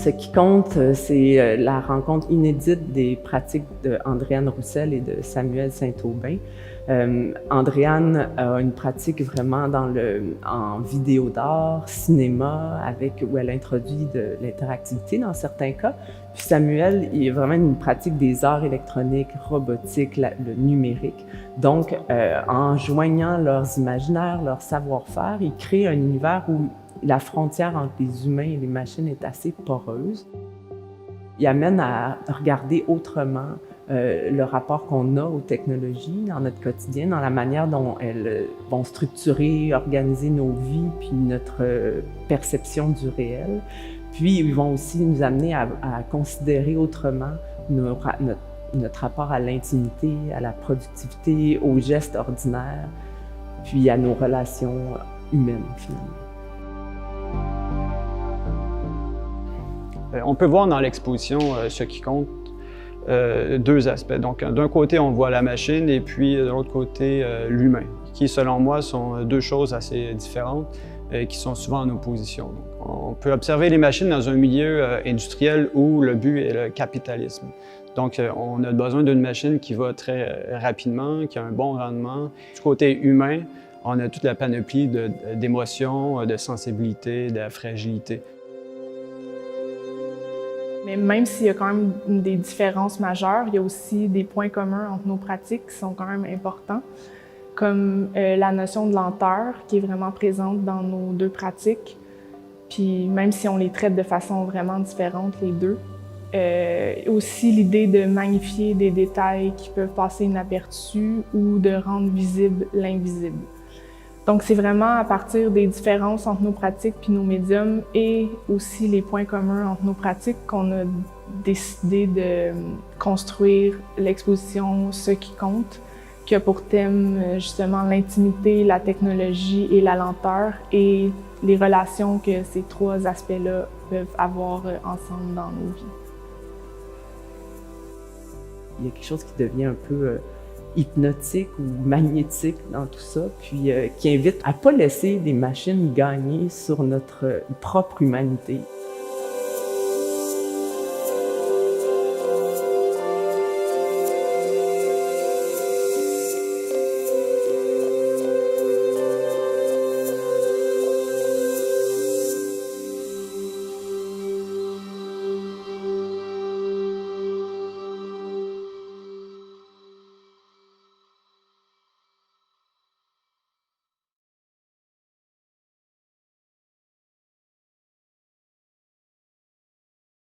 Ce qui compte, c'est la rencontre inédite des pratiques d'Andréane Roussel et de Samuel Saint-Aubin. Andréane a une pratique vraiment en vidéo d'art, cinéma, où elle introduit de l'interactivité dans certains cas. Puis Samuel, il a vraiment une pratique des arts électroniques, robotique, le numérique. Donc, en joignant leurs imaginaires, leur savoir-faire, ils créent un univers où la frontière entre les humains et les machines est assez poreuse. Il amène à regarder autrement le rapport qu'on a aux technologies dans notre quotidien, dans la manière dont elles vont structurer, organiser nos vies, puis notre perception du réel. Puis ils vont aussi nous amener à considérer autrement notre rapport à l'intimité, à la productivité, aux gestes ordinaires, puis à nos relations humaines finalement. On peut voir dans l'exposition ce qui compte, deux aspects. Donc, d'un côté, on voit la machine et puis de l'autre côté, l'humain, qui, selon moi, sont deux choses assez différentes qui sont souvent en opposition. Donc, on peut observer les machines dans un milieu industriel où le but est le capitalisme. Donc, on a besoin d'une machine qui va très rapidement, qui a un bon rendement. Du côté humain, on a toute la panoplie d'émotions, de sensibilité, de fragilité. Mais même s'il y a quand même des différences majeures, il y a aussi des points communs entre nos pratiques qui sont quand même importants, comme la notion de lenteur qui est vraiment présente dans nos deux pratiques. Puis même si on les traite de façon vraiment différente, les deux. Aussi l'idée de magnifier des détails qui peuvent passer inaperçus ou de rendre visible l'invisible. Donc, c'est vraiment à partir des différences entre nos pratiques puis nos médiums et aussi les points communs entre nos pratiques qu'on a décidé de construire l'exposition « Ce qui compte », qui a pour thème justement l'intimité, la technologie et la lenteur et les relations que ces trois aspects-là peuvent avoir ensemble dans nos vies. Il y a quelque chose qui devient un peu hypnotique ou magnétique dans tout ça, puis qui invite à ne pas laisser les machines gagner sur notre propre humanité.